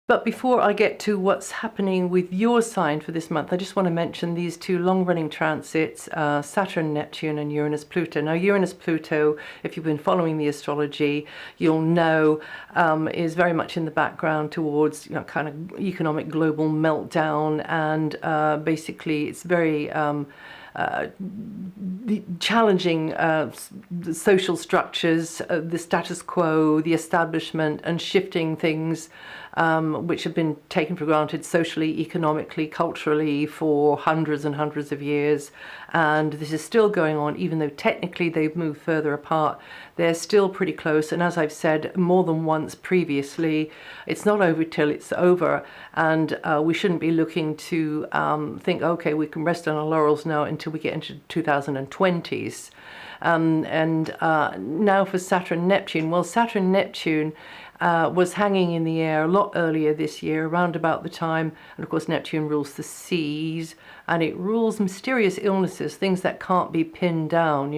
But before I get to what's happening with your sign for this month, I just want to mention these two long-running transits, Saturn, Neptune, and Uranus, Pluto. Now, Uranus, Pluto, if you've been following the astrology, you'll know is very much in the background towards, kind of economic global meltdown, and basically it's very the challenging the social structures, the status quo, the establishment, and shifting things which have been taken for granted socially, economically, culturally for hundreds and hundreds of years. And this is still going on, even though technically they've moved further apart. They're still pretty close. And as I've said more than once previously, it's not over till it's over. And we shouldn't be looking to think, okay, we can rest on our laurels now until we get into 2020s. Now for Saturn Neptune. Well, Saturn Neptune was hanging in the air a lot earlier this year, around about the time, and of course Neptune rules the seas, and it rules mysterious illnesses, things that can't be pinned down,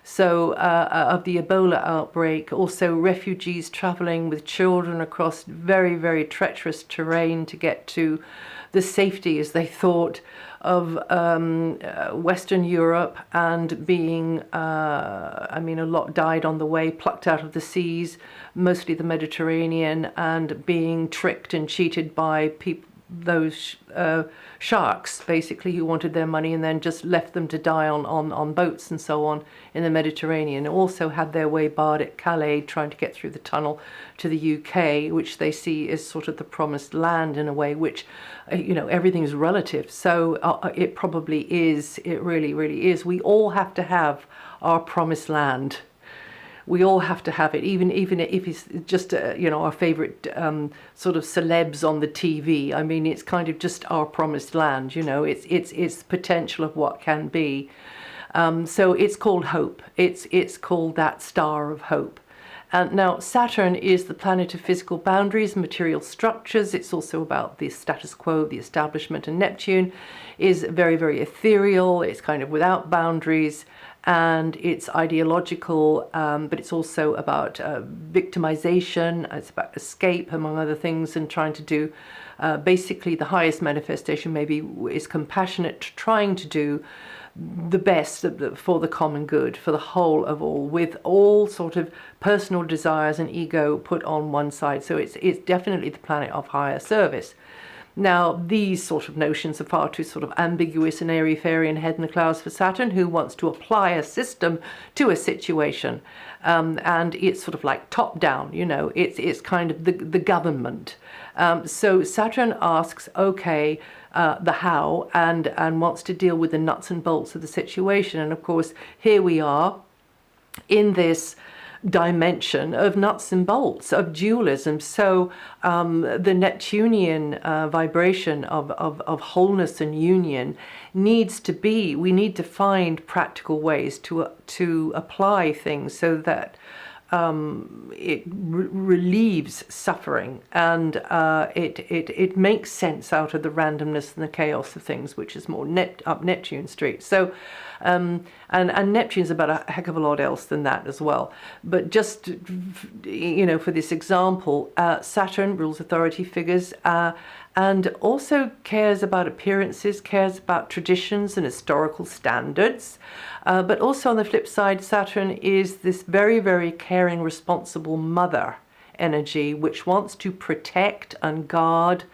So of the Ebola outbreak, also refugees traveling with children across very, very treacherous terrain to get to the safety, as they thought, of Western Europe, and being, a lot died on the way, plucked out of the seas, mostly the Mediterranean, and being tricked and cheated by those sharks, basically, who wanted their money and then just left them to die on boats and so on in the Mediterranean. Also had their way barred at Calais, trying to get through the tunnel to the UK, which they see as sort of the promised land in a way, which, everything's relative. So it probably is, it really, really is. We all have to have our promised land. We all have to have it, even if it's just our favorite sort of celebs on the TV. I mean, it's kind of just our promised land. It's potential of what can be. So it's called hope. It's called that star of hope. And now Saturn is the planet of physical boundaries, material structures. It's also about the status quo, the establishment, and Neptune is very, very ethereal. It's kind of without boundaries. And it's ideological, but it's also about victimization. It's about escape, among other things, and trying to do basically the highest manifestation maybe is compassionate, trying to do the best for the common good, for the whole of all, with all sort of personal desires and ego put on one side. So it's definitely the planet of higher service. Now, these sort of notions are far too sort of ambiguous and airy-fairy and head in the clouds for Saturn, who wants to apply a system to a situation. And it's sort of like top-down, it's kind of the government. So Saturn asks, okay, the how, and wants to deal with the nuts and bolts of the situation. And of course, here we are in this dimension of nuts and bolts, of dualism. So the Neptunian vibration of wholeness and union needs to be, we need to find practical ways to apply things so that it relieves suffering, and it makes sense out of the randomness and the chaos of things, which is more up Neptune Street. So and Neptune's about a heck of a lot else than that as well. But just for this example, Saturn rules authority figures, and also cares about appearances, cares about traditions and historical standards. But also on the flip side, Saturn is this very, very caring, responsible mother energy, which wants to protect and guard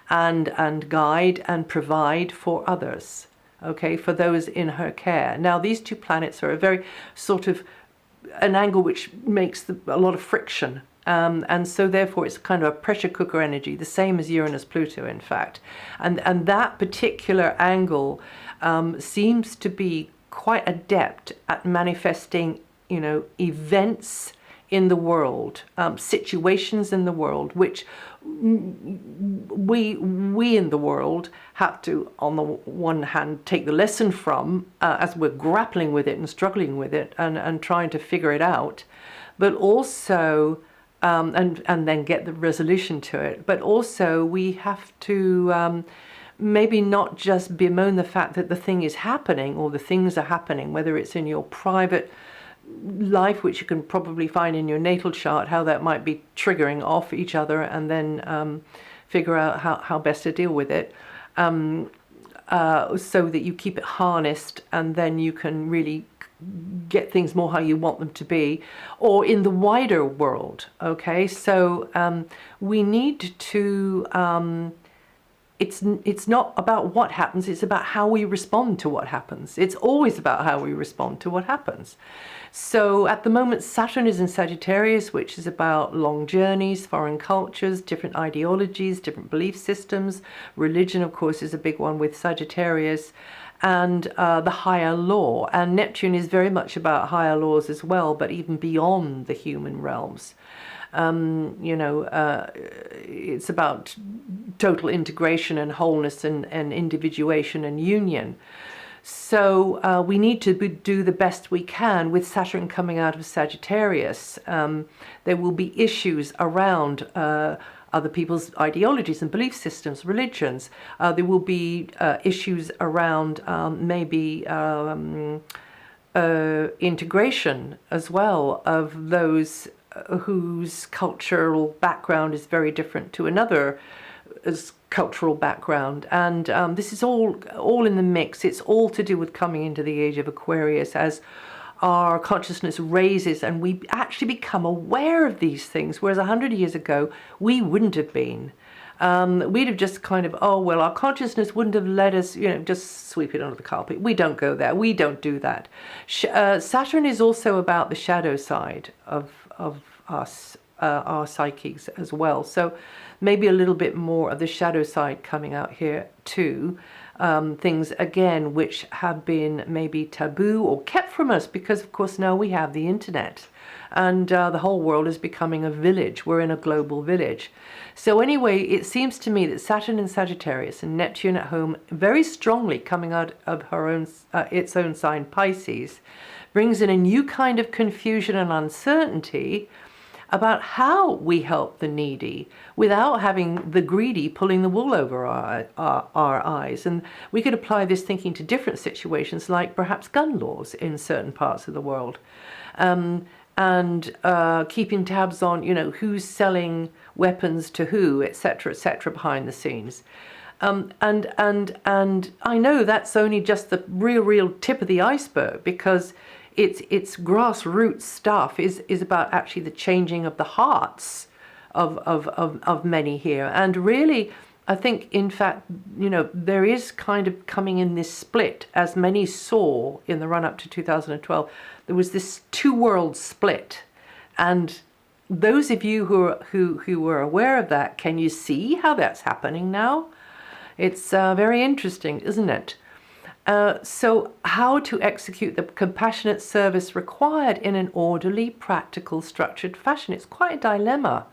and guide and provide for others, okay, for those in her care. Now, these two planets are a very sort of an angle which makes a lot of friction. And so therefore it's kind of a pressure cooker energy, the same as Uranus Pluto, in fact. And that particular angle seems to be quite adept at manifesting, events in the world, situations in the world, which we in the world have to, on the one hand, take the lesson from as we're grappling with it and struggling with it and trying to figure it out, but also and then get the resolution to it. But also we have to maybe not just bemoan the fact that the thing is happening or the things are happening, whether it's in your private life, which you can probably find in your natal chart, how that might be triggering off each other and then figure out how best to deal with it, so that you keep it harnessed, and then you can really get things more how you want them to be, or in the wider world. Okay, so we need to it's not about what happens, it's about how we respond to what happens. It's always about how we respond to what happens. So at the moment, Saturn is in Sagittarius, which is about long journeys, foreign cultures, different ideologies, different belief systems. Religion, of course, is a big one with Sagittarius, and the higher law. And Neptune is very much about higher laws as well, but even beyond the human realms. It's about total integration and wholeness and individuation and union. So we need to do the best we can with Saturn coming out of Sagittarius. There will be issues around other people's ideologies and belief systems, religions. There will be issues around maybe integration as well of those whose cultural background is very different to another's cultural background, and this is all in the mix. It's all to do with coming into the age of Aquarius as our consciousness raises and we actually become aware of these things, whereas 100 years ago we wouldn't have been. We'd have just kind of, oh well, our consciousness wouldn't have let us, just sweep it under the carpet. We don't go there. We don't do that. Saturn is also about the shadow side of us, our psyches as well. So maybe a little bit more of the shadow side coming out here too. Things again which have been maybe taboo or kept from us, because of course now we have the internet, and the whole world is becoming a village. We're in a global village. So anyway, it seems to me that Saturn in Sagittarius and Neptune at home, very strongly coming out of its own sign, Pisces, brings in a new kind of confusion and uncertainty about how we help the needy without having the greedy pulling the wool over our eyes. And we could apply this thinking to different situations, like perhaps gun laws in certain parts of the world, and keeping tabs on, who's selling weapons to who, etc., behind the scenes. And I know that's only just the real tip of the iceberg, because it's grassroots stuff is about actually the changing of the hearts of many here. And really, I think, in fact, there is kind of coming in this split, as many saw in the run-up to 2012. There was this two-world split. And those of you who were aware of that, can you see how that's happening now? It's very interesting, isn't it? So how to execute the compassionate service required in an orderly, practical, structured fashion. It's quite a dilemma.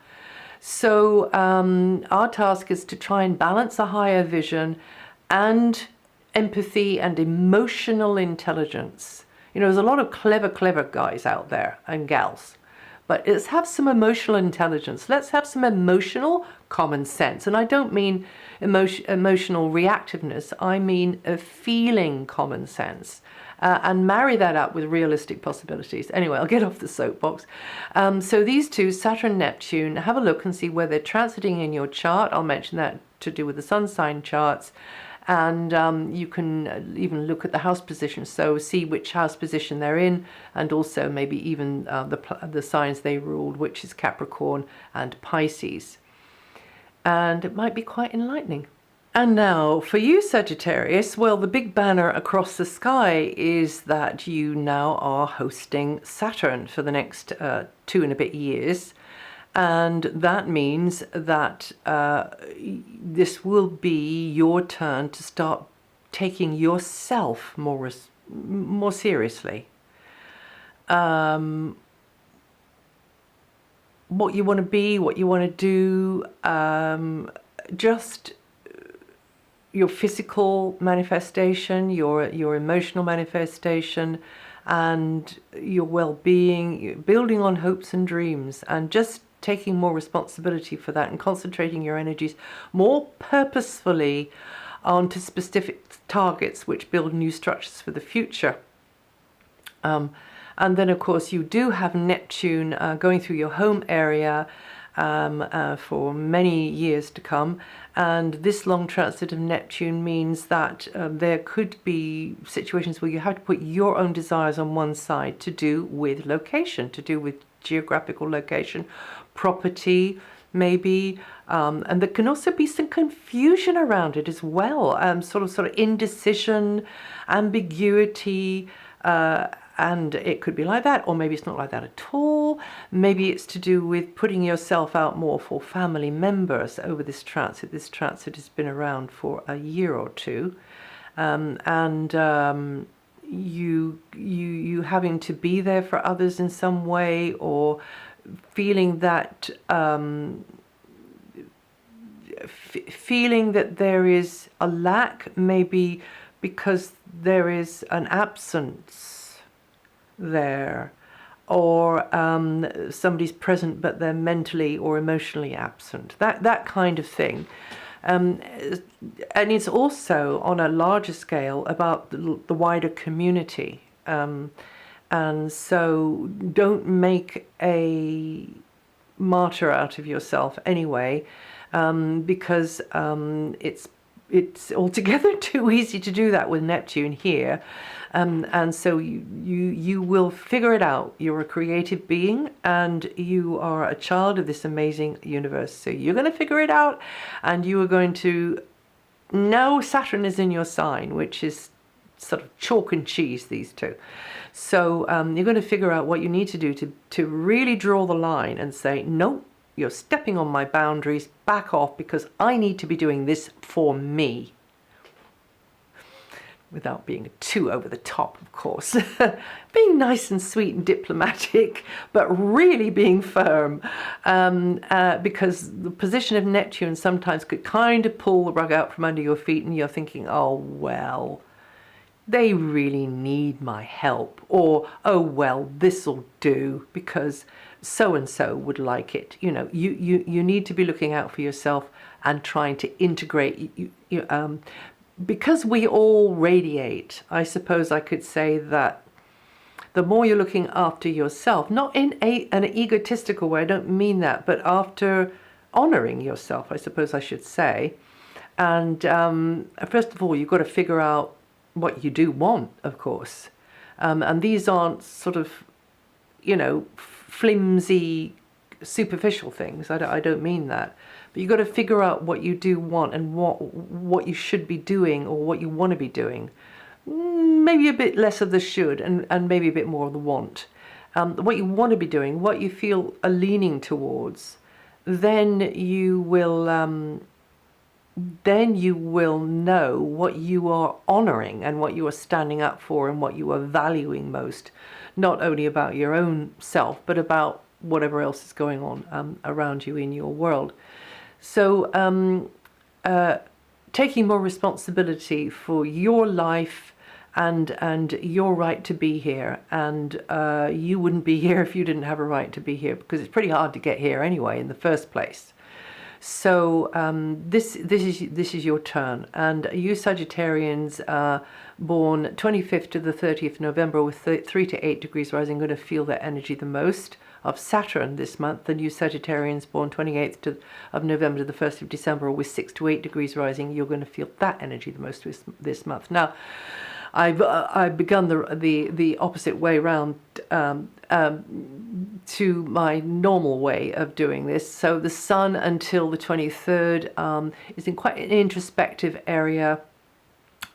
So our task is to try and balance a higher vision and empathy and emotional intelligence. There's a lot of clever guys out there and gals. But let's have some emotional intelligence. Let's have some emotional common sense. And I don't mean emotional reactiveness. I mean a feeling common sense. And marry that up with realistic possibilities. Anyway, I'll get off the soapbox. So these two, Saturn, Neptune, have a look and see where they're transiting in your chart. I'll mention that to do with the sun sign charts. And you can even look at the house position, so see which house position they're in, and also maybe even the signs they ruled, which is Capricorn and Pisces. And it might be quite enlightening. And now for you, Sagittarius, well, the big banner across the sky is that you now are hosting Saturn for the next 2 and a bit years. And that means that this will be your turn to start taking yourself more seriously. What you want to be, what you want to do, just your physical manifestation, your emotional manifestation, and your well-being, building on hopes and dreams, and just taking more responsibility for that and concentrating your energies more purposefully onto specific targets which build new structures for the future. And then, of course, you do have Neptune going through your home area, for many years to come. And this long transit of Neptune means that there could be situations where you have to put your own desires on one side to do with location, to do with geographical location, property, maybe, and there can also be some confusion around it as well, sort of indecision, ambiguity, and it could be like that, or maybe it's not like that at all. Maybe it's to do with putting yourself out more for family members over this transit. This transit has been around for a year or two, and you having to be there for others in some way, or feeling that feeling that there is a lack, maybe because there is an absence there, or somebody's present but they're mentally or emotionally absent, that kind of thing. And it's also on a larger scale about the wider community, and so don't make a martyr out of yourself anyway, because it's altogether too easy to do that with Neptune here. And so you will figure it out. You're a creative being and you are a child of this amazing universe. So you're going to figure it out, and you are going to know Saturn is in your sign, which is sort of chalk and cheese, these two. So you're going to figure out what you need to do to really draw the line and say, nope, you're stepping on my boundaries, back off, because I need to be doing this for me. Without being too over the top, of course. Being nice and sweet and diplomatic, but really being firm. Because the position of Neptune sometimes could kind of pull the rug out from under your feet, and you're thinking, oh, well, they really need my help. Or, oh, well, this'll do because so-and-so would like it. You know, you need to be looking out for yourself and trying to integrate because we all radiate. I suppose I could say that the more you're looking after yourself, not in an egotistical way, I don't mean that, but after honoring yourself, I suppose I should say. And first of all, you've got to figure out what you do want, of course. And these aren't sort of, flimsy, superficial things. I don't mean that. But you've got to figure out what you do want and what you should be doing, or what you want to be doing. Maybe a bit less of the should and maybe a bit more of the want. What you want to be doing, what you feel a leaning towards, then you will know what you are honoring and what you are standing up for and what you are valuing most, not only about your own self, but about whatever else is going on around you in your world. So taking more responsibility for your life and your right to be here. And you wouldn't be here if you didn't have a right to be here, because it's pretty hard to get here anyway in the first place. So this is your turn, and you Sagittarians born 25th to the 30th November with 3 to 8 degrees rising, going to feel that energy the most of Saturn this month. And you Sagittarians born 28th of November to the 1st of December with 6 to 8 degrees rising, you're going to feel that energy the most this month. Now, I've begun the opposite way round to my normal way of doing this. So the Sun until the 23rd is in quite an introspective area.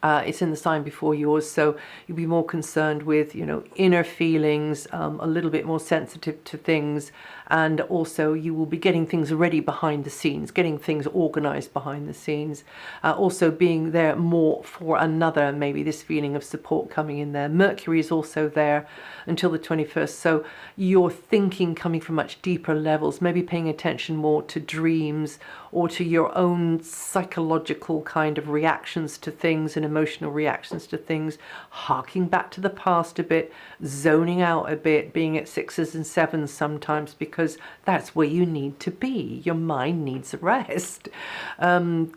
It's in the sign before yours, so you'll be more concerned with, inner feelings, a little bit more sensitive to things, and also you will be getting things ready behind the scenes, getting things organized behind the scenes, also being there more for another, maybe this feeling of support coming in there. Mercury is also there until the 21st, so your thinking coming from much deeper levels, maybe paying attention more to dreams or to your own psychological kind of reactions to things and emotional reactions to things, harking back to the past a bit, zoning out a bit, being at 6s and 7s sometimes, because that's where you need to be. Your mind needs a rest.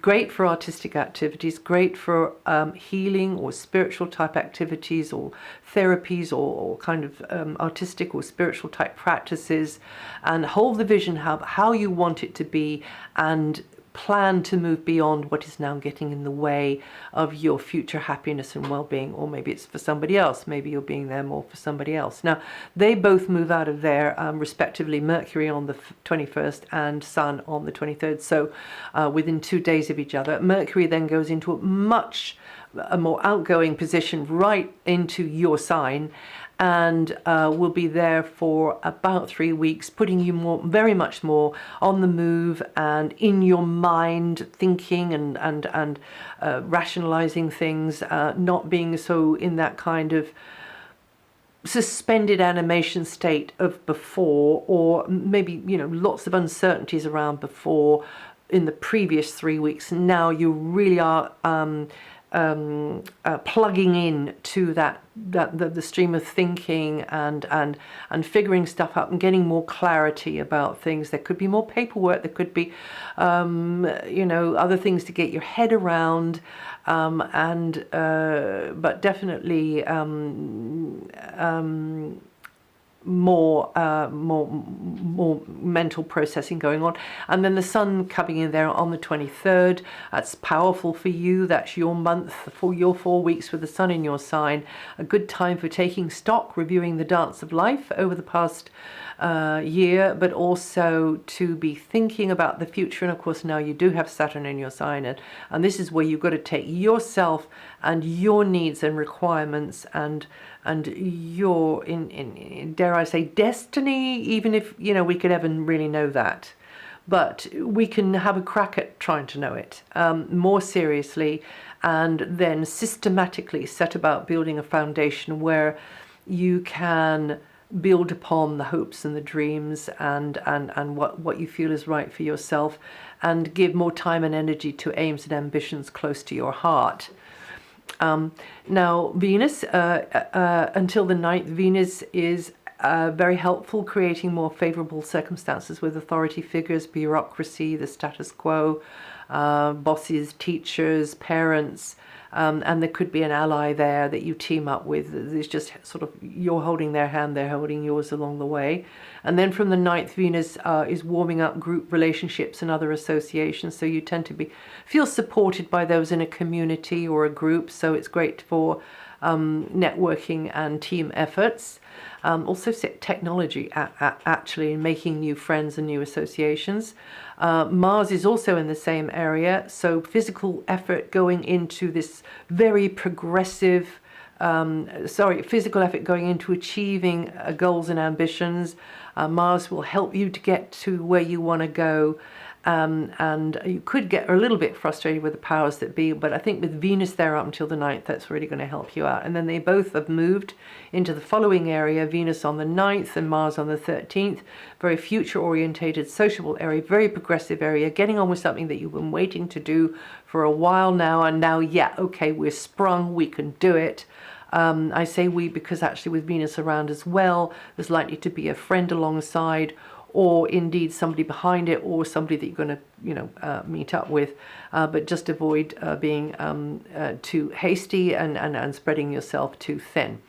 Great for artistic activities, great for healing or spiritual type activities or therapies or kind of artistic or spiritual type practices, and hold the vision how you want it to be, and plan to move beyond what is now getting in the way of your future happiness and well-being. Or maybe it's for somebody else, maybe you're being there more for somebody else. Now they both move out of there respectively, Mercury on the 21st and Sun on the 23rd, so within 2 days of each other. Mercury then goes into a more outgoing position right into your sign, and will be there for about 3 weeks, putting you very much more on the move and in your mind, thinking and rationalizing things, not being so in that kind of suspended animation state of before, or maybe, you know, lots of uncertainties around before in the previous 3 weeks. Now you really are plugging in to the stream of thinking and figuring stuff out and getting more clarity about things. There could be more paperwork, there could be you know, other things to get your head around, but definitely more mental processing going on. And then the Sun coming in there on the 23rd. That's powerful for you. That's your month, for your 4 weeks with the Sun in your sign. A good time for taking stock, reviewing the dance of life over the past year, but also to be thinking about the future. And of course now you do have Saturn in your sign, and this is where you've got to take yourself and your needs and requirements and your in dare I say destiny, even if, you know, we could ever really know that, but we can have a crack at trying to know it more seriously, and then systematically set about building a foundation where you can build upon the hopes and the dreams and what you feel is right for yourself, and give more time and energy to aims and ambitions close to your heart. Now Venus, until the 9th, Venus is very helpful, creating more favorable circumstances with authority figures, bureaucracy, the status quo, bosses, teachers, parents, and there could be an ally there that you team up with. It's just sort of you're holding their hand, they're holding yours along the way. And then from the 9th, Venus is warming up group relationships and other associations, so you tend to feel supported by those in a community or a group, so it's great for networking and team efforts. Also technology, actually, in making new friends and new associations. Mars is also in the same area, so physical effort going into this very progressive, physical effort going into achieving goals and ambitions. Mars will help you to get to where you want to go. And you could get a little bit frustrated with the powers that be, but I think with Venus there up until the 9th, that's really going to help you out. And then they both have moved into the following area, Venus on the 9th and Mars on the 13th. Very future-orientated, sociable area, very progressive area, getting on with something that you've been waiting to do for a while now, and now, yeah, okay, we're sprung, we can do it. I say we because actually with Venus around as well, there's likely to be a friend alongside, or indeed somebody behind it, or somebody that you're going to, you know, meet up with, but just avoid being too hasty and spreading yourself too thin.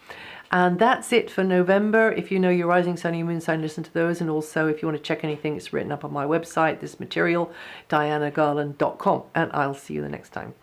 And that's it for November. If you know your rising sun, your moon sign, listen to those. And also, if you want to check anything, it's written up on my website, this material, DianaGarland.com. And I'll see you the next time.